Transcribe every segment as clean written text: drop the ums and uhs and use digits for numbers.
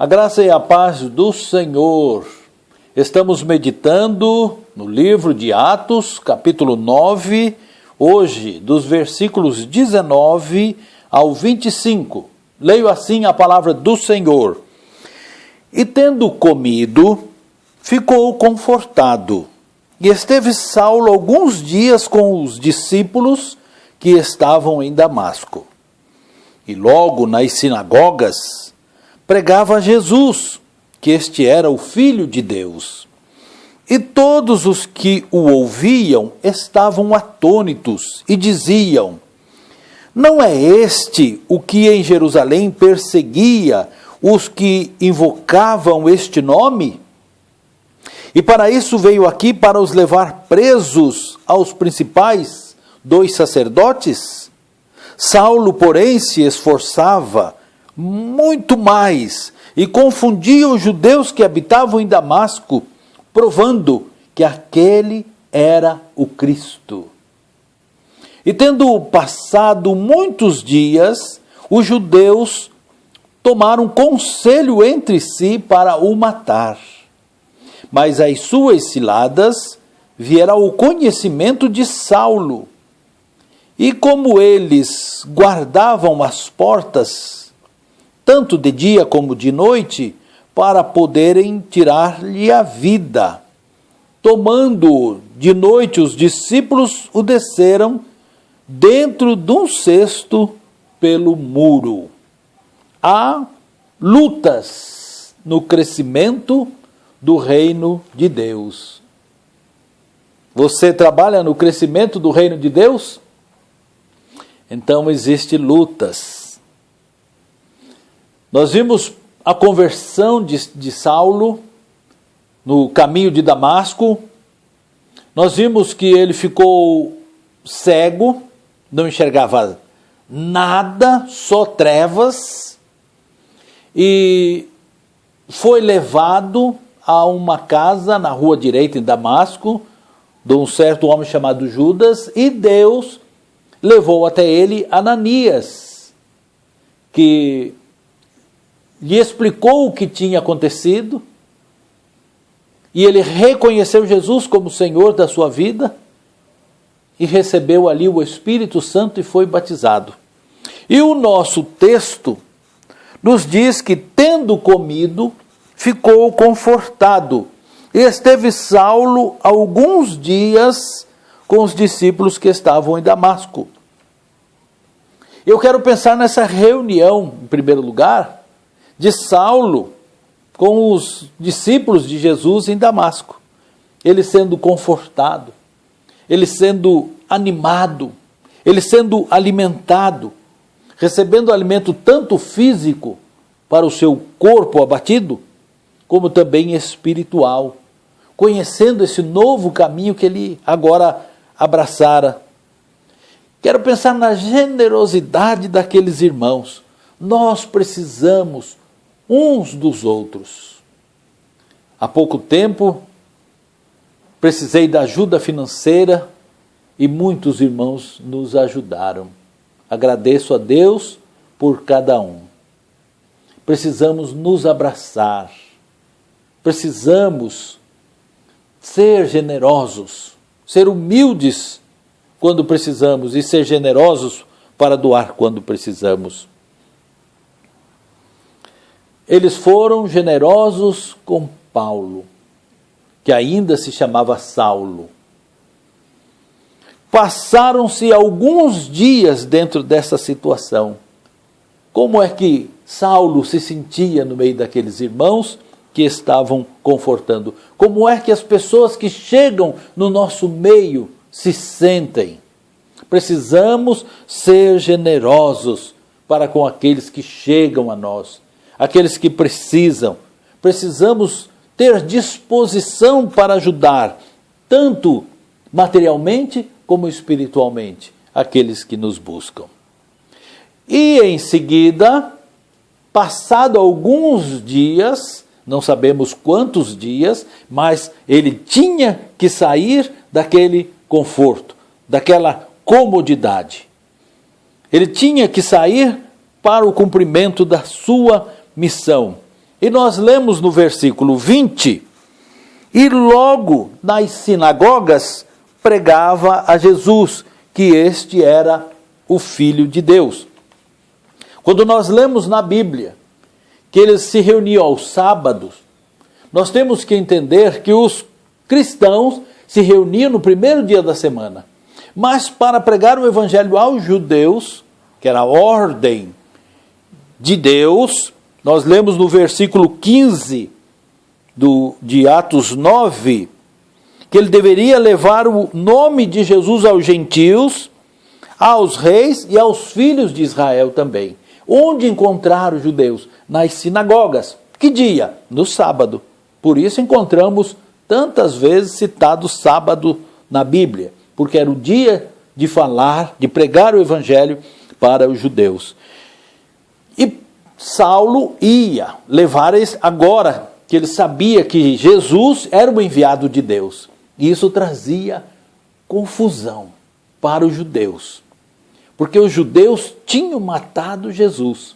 A graça e a paz do Senhor. Estamos meditando no livro de Atos, capítulo 9, hoje, dos versículos 19 ao 25. Leio assim a palavra do Senhor. E tendo comido, ficou confortado. E esteve Saulo alguns dias com os discípulos que estavam em Damasco. E logo nas sinagogas pregava Jesus, que este era o Filho de Deus. E todos os que o ouviam estavam atônitos e diziam: não é este o que em Jerusalém perseguia os que invocavam este nome? E para isso veio aqui para os levar presos aos principais dos sacerdotes? Saulo, porém, se esforçava muito mais e confundia os judeus que habitavam em Damasco, provando que aquele era o Cristo. E tendo passado muitos dias, os judeus tomaram conselho entre si para o matar. Mas as suas ciladas vieram ao conhecimento de Saulo. E como eles guardavam as portas, tanto de dia como de noite, para poderem tirar-lhe a vida. Tomando de noite, os discípulos o desceram dentro de um cesto pelo muro. Há lutas no crescimento do reino de Deus. Você trabalha no crescimento do reino de Deus? Então existem lutas. Nós vimos a conversão de Saulo no caminho de Damasco. Nós vimos que ele ficou cego, não enxergava nada, só trevas, e foi levado a uma casa na rua direita em Damasco, de um certo homem chamado Judas, e Deus levou até ele Ananias, que lhe explicou o que tinha acontecido, e ele reconheceu Jesus como Senhor da sua vida, e recebeu ali o Espírito Santo e foi batizado. E o nosso texto nos diz que, tendo comido, ficou confortado, e esteve Saulo alguns dias com os discípulos que estavam em Damasco. Eu quero pensar nessa reunião, em primeiro lugar, de Saulo com os discípulos de Jesus em Damasco. Ele sendo confortado, ele sendo animado, ele sendo alimentado, recebendo alimento tanto físico para o seu corpo abatido, como também espiritual, conhecendo esse novo caminho que ele agora abraçara. Quero pensar na generosidade daqueles irmãos. Nós precisamos uns dos outros. Há pouco tempo, precisei da ajuda financeira e muitos irmãos nos ajudaram. Agradeço a Deus por cada um. Precisamos nos abraçar. Precisamos ser generosos, ser humildes quando precisamos e ser generosos para doar quando precisamos. Eles foram generosos com Paulo, que ainda se chamava Saulo. Passaram-se alguns dias dentro dessa situação. Como é que Saulo se sentia no meio daqueles irmãos que estavam confortando? Como é que as pessoas que chegam no nosso meio se sentem? Precisamos ser generosos para com aqueles que chegam a nós. Aqueles que precisam. Precisamos ter disposição para ajudar, tanto materialmente como espiritualmente, aqueles que nos buscam. E em seguida, passado alguns dias, não sabemos quantos dias, mas ele tinha que sair daquele conforto, daquela comodidade. Ele tinha que sair para o cumprimento da sua missão. E nós lemos no versículo 20, e logo nas sinagogas pregava a Jesus, que este era o Filho de Deus. Quando nós lemos na Bíblia que eles se reuniam aos sábados, nós temos que entender que os cristãos se reuniam no primeiro dia da semana. Mas para pregar o evangelho aos judeus, que era a ordem de Deus, nós lemos no versículo 15 de Atos 9, que ele deveria levar o nome de Jesus aos gentios, aos reis e aos filhos de Israel também. Onde encontrar os judeus? Nas sinagogas. Que dia? No sábado. Por isso encontramos tantas vezes citado sábado na Bíblia, porque era o dia de falar, de pregar o evangelho para os judeus. E Saulo ia levar agora que ele sabia que Jesus era o enviado de Deus. E isso trazia confusão para os judeus, porque os judeus tinham matado Jesus.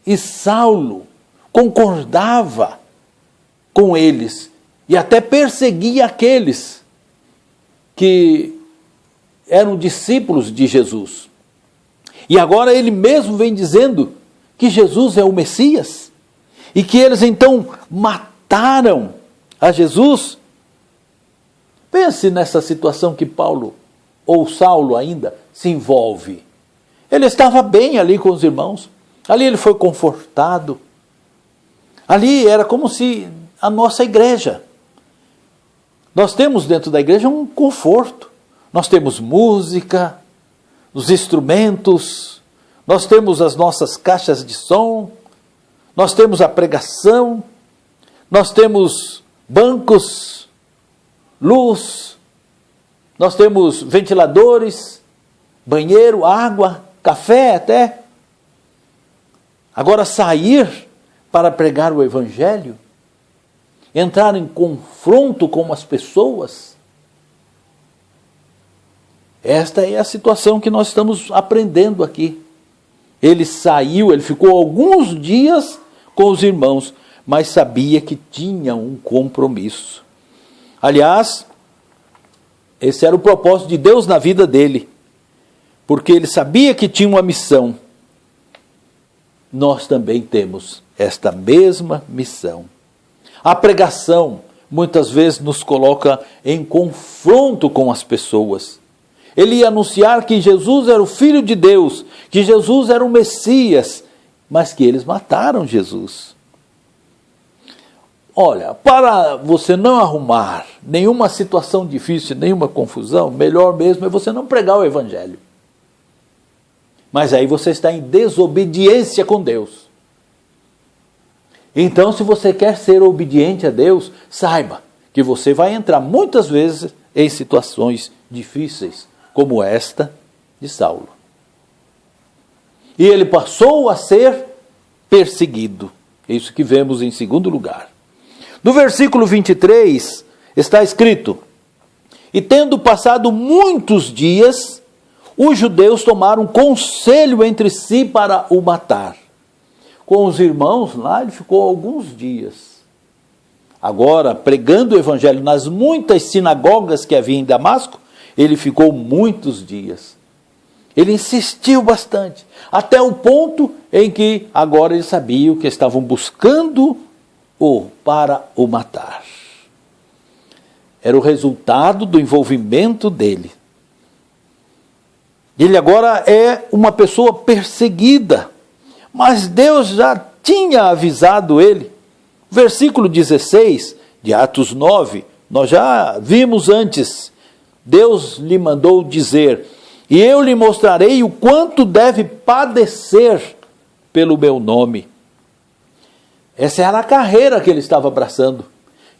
E Saulo concordava com eles e até perseguia aqueles que eram discípulos de Jesus. E agora ele mesmo vem dizendo que Jesus é o Messias e que eles então mataram a Jesus. Pense nessa situação que Paulo, ou Saulo ainda, se envolve. Ele estava bem ali com os irmãos, ali ele foi confortado, ali era como se a nossa igreja, nós temos dentro da igreja um conforto, nós temos música, os instrumentos, nós temos as nossas caixas de som, nós temos a pregação, nós temos bancos, luz, nós temos ventiladores, banheiro, água, café até. Agora sair para pregar o evangelho, entrar em confronto com as pessoas, esta é a situação que nós estamos aprendendo aqui. Ele saiu, ele ficou alguns dias com os irmãos, mas sabia que tinha um compromisso. Aliás, esse era o propósito de Deus na vida dele, porque ele sabia que tinha uma missão. Nós também temos esta mesma missão. A pregação muitas vezes nos coloca em confronto com as pessoas. Ele ia anunciar que Jesus era o Filho de Deus, que Jesus era o Messias, mas que eles mataram Jesus. Olha, para você não arrumar nenhuma situação difícil, nenhuma confusão, melhor mesmo é você não pregar o evangelho. Mas aí você está em desobediência com Deus. Então, se você quer ser obediente a Deus, saiba que você vai entrar muitas vezes em situações difíceis, como esta de Saulo. E ele passou a ser perseguido. Isso que vemos em segundo lugar. No versículo 23 está escrito: e tendo passado muitos dias, os judeus tomaram conselho entre si para o matar. Com os irmãos lá, ele ficou alguns dias. Agora, pregando o evangelho nas muitas sinagogas que havia em Damasco, ele ficou muitos dias. Ele insistiu bastante, até o ponto em que agora eles sabiam que estavam buscando-o para o matar. Era o resultado do envolvimento dele. Ele agora é uma pessoa perseguida, mas Deus já tinha avisado ele. Versículo 16 de Atos 9, nós já vimos antes. Deus lhe mandou dizer: e eu lhe mostrarei o quanto deve padecer pelo meu nome. Essa era a carreira que ele estava abraçando,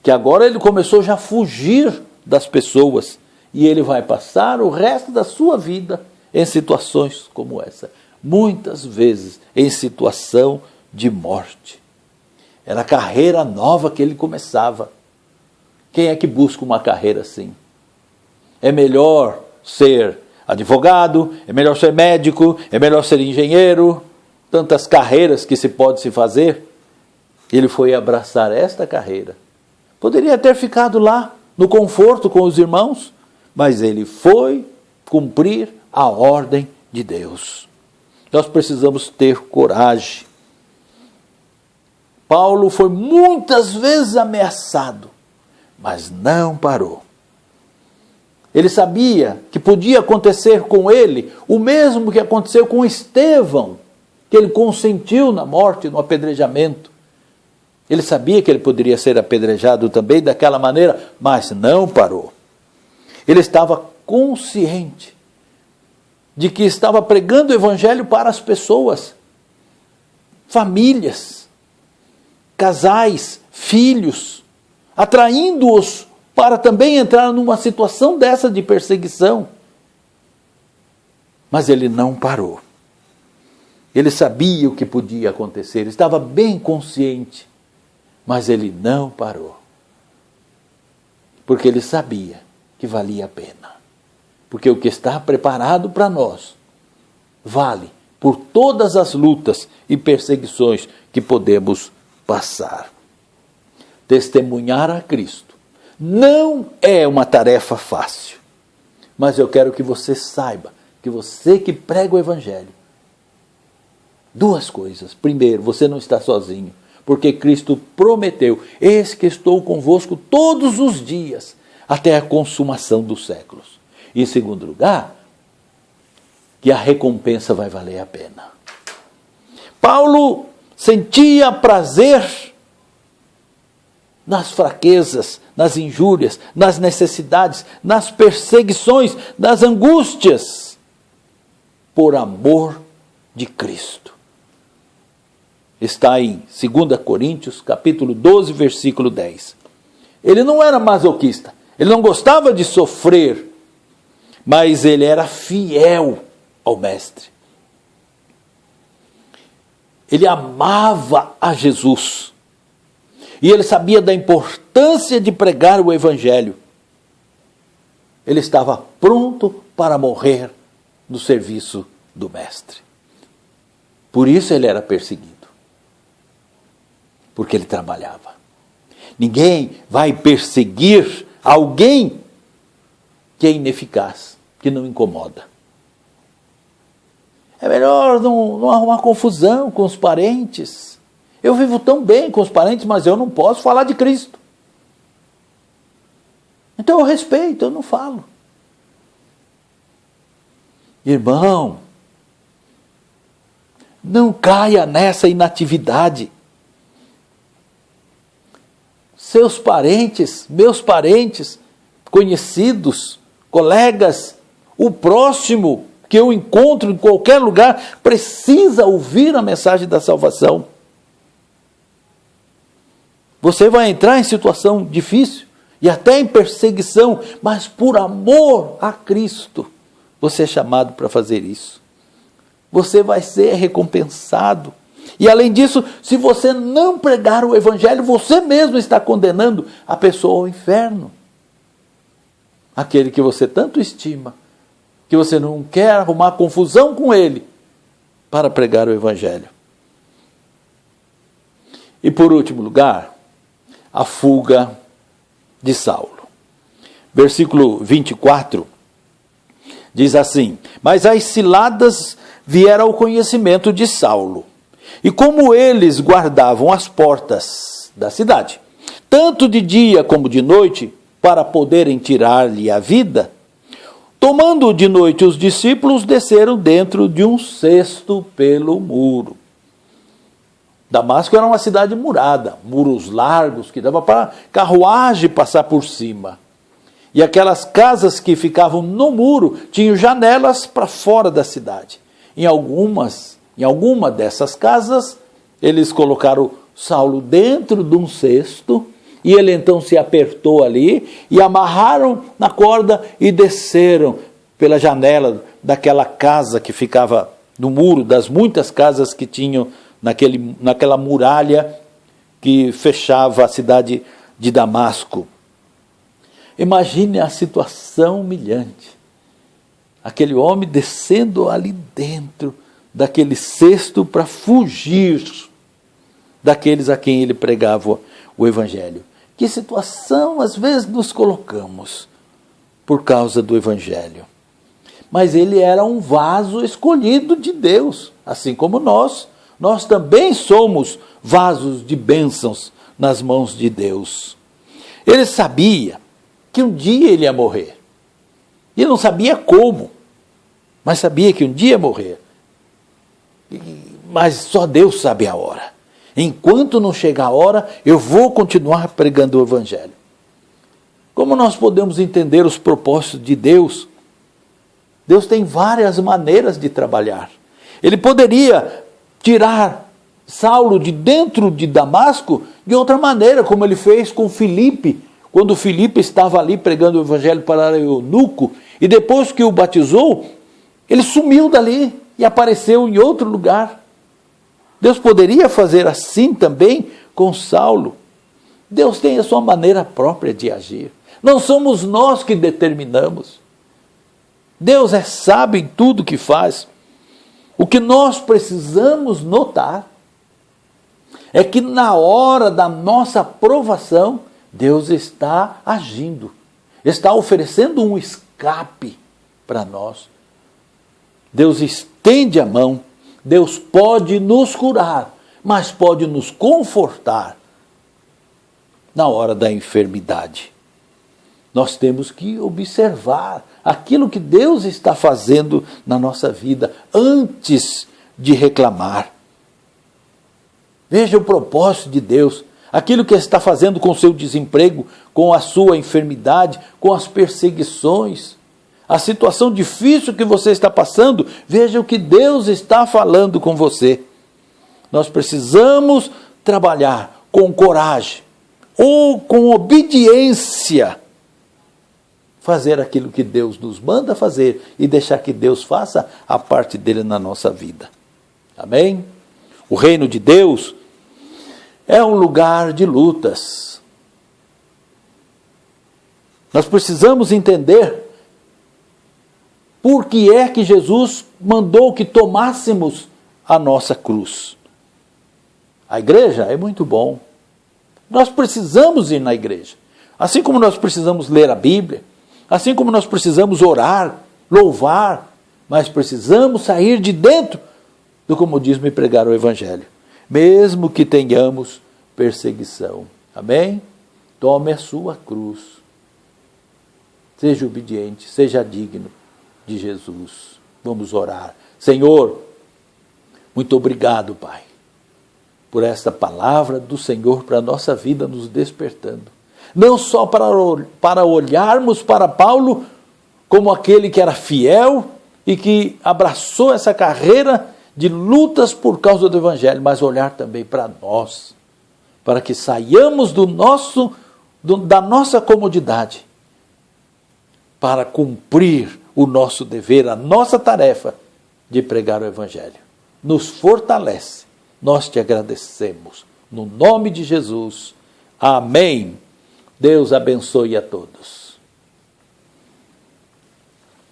que agora ele começou já a fugir das pessoas, e ele vai passar o resto da sua vida em situações como essa, muitas vezes em situação de morte. Era a carreira nova que ele começava. Quem é que busca uma carreira assim? É melhor ser advogado, é melhor ser médico, é melhor ser engenheiro, tantas carreiras que se pode se fazer. ele foi abraçar esta carreira. Poderia ter ficado lá, no conforto com os irmãos, mas ele foi cumprir a ordem de Deus. Nós precisamos ter coragem. Paulo foi muitas vezes ameaçado, mas não parou. Ele sabia que podia acontecer com ele o mesmo que aconteceu com Estevão, que ele consentiu na morte, no apedrejamento. Ele sabia que ele poderia ser apedrejado também daquela maneira, mas não parou. Ele estava consciente de que estava pregando o evangelho para as pessoas, famílias, casais, filhos, atraindo-os para também entrar numa situação dessa de perseguição. Mas ele não parou. Ele sabia o que podia acontecer, ele estava bem consciente, mas ele não parou. Porque ele sabia que valia a pena. Porque o que está preparado para nós vale por todas as lutas e perseguições que podemos passar. Testemunhar a Cristo não é uma tarefa fácil, mas eu quero que você saiba, que você que prega o Evangelho, duas coisas. Primeiro, você não está sozinho, porque Cristo prometeu: eis que estou convosco todos os dias, até a consumação dos séculos. E em segundo lugar, que a recompensa vai valer a pena. Paulo sentia prazer nas fraquezas, nas injúrias, nas necessidades, nas perseguições, nas angústias, por amor de Cristo. Está em 2 Coríntios, capítulo 12, versículo 10. Ele não era masoquista, ele não gostava de sofrer, mas ele era fiel ao Mestre. Ele amava a Jesus. E ele sabia da importância de pregar o Evangelho. Ele estava pronto para morrer no serviço do Mestre. Por isso ele era perseguido. Porque ele trabalhava. Ninguém vai perseguir alguém que é ineficaz, que não incomoda. É melhor não arrumar confusão com os parentes. Eu vivo tão bem com os parentes, mas eu não posso falar de Cristo. Então eu respeito, eu não falo. Irmão, não caia nessa inatividade. Seus parentes, meus parentes, conhecidos, colegas, o próximo que eu encontro em qualquer lugar, precisa ouvir a mensagem da salvação. Você vai entrar em situação difícil e até em perseguição, mas por amor a Cristo, você é chamado para fazer isso. Você vai ser recompensado. E além disso, se você não pregar o Evangelho, você mesmo está condenando a pessoa ao inferno. Aquele que você tanto estima, que você não quer arrumar confusão com ele para pregar o Evangelho. E por último lugar, a fuga de Saulo. Versículo 24 diz assim: mas as ciladas vieram ao conhecimento de Saulo, e como eles guardavam as portas da cidade, tanto de dia como de noite, para poderem tirar-lhe a vida, tomando de noite os discípulos, desceram dentro de um cesto pelo muro. Damasco era uma cidade murada, muros largos, que dava para carruagem passar por cima. E aquelas casas que ficavam no muro tinham janelas para fora da cidade. Em alguma dessas casas, eles colocaram Saulo dentro de um cesto, e ele então se apertou ali, e amarraram na corda e desceram pela janela daquela casa que ficava no muro, das muitas casas que tinham naquela muralha que fechava a cidade de Damasco. Imagine a situação humilhante. Aquele homem descendo ali dentro daquele cesto para fugir daqueles a quem ele pregava o Evangelho. Que situação às vezes nos colocamos por causa do Evangelho. Mas ele era um vaso escolhido de Deus, assim como nós. Nós também somos vasos de bênçãos nas mãos de Deus. Ele sabia que um dia ele ia morrer. Ele não sabia como, mas sabia que um dia ia morrer. Mas só Deus sabe a hora. Enquanto não chegar a hora, eu vou continuar pregando o Evangelho. Como nós podemos entender os propósitos de Deus? Deus tem várias maneiras de trabalhar. Ele poderia tirar Saulo de dentro de Damasco de outra maneira, como ele fez com Filipe, quando Filipe estava ali pregando o Evangelho para o eunuco, e depois que o batizou, ele sumiu dali e apareceu em outro lugar. Deus poderia fazer assim também com Saulo. Deus tem a sua maneira própria de agir. Não somos nós que determinamos. Deus é sábio em tudo que faz. O que nós precisamos notar é que na hora da nossa provação, Deus está agindo, está oferecendo um escape para nós. Deus estende a mão, Deus pode nos curar, mas pode nos confortar na hora da enfermidade. Nós temos que observar aquilo que Deus está fazendo na nossa vida antes de reclamar. Veja o propósito de Deus, aquilo que Ele está fazendo com o seu desemprego, com a sua enfermidade, com as perseguições, a situação difícil que você está passando. Veja o que Deus está falando com você. Nós precisamos trabalhar com coragem ou com obediência, fazer aquilo que Deus nos manda fazer e deixar que Deus faça a parte dele na nossa vida. Amém? O reino de Deus é um lugar de lutas. Nós precisamos entender por que é que Jesus mandou que tomássemos a nossa cruz. A igreja é muito bom. Nós precisamos ir na igreja. Assim como nós precisamos ler a Bíblia, assim como nós precisamos orar, louvar, mas precisamos sair de dentro do comodismo e pregar o Evangelho, mesmo que tenhamos perseguição. Amém? Tome a sua cruz. Seja obediente, seja digno de Jesus. Vamos orar. Senhor, muito obrigado, Pai, por esta palavra do Senhor para a nossa vida nos despertando. Não só para olharmos para Paulo como aquele que era fiel e que abraçou essa carreira de lutas por causa do Evangelho, mas olhar também para nós, para que saiamos da nossa comodidade, para cumprir o nosso dever, a nossa tarefa de pregar o Evangelho. Nos fortalece, nós te agradecemos. No nome de Jesus, amém. Deus abençoe a todos.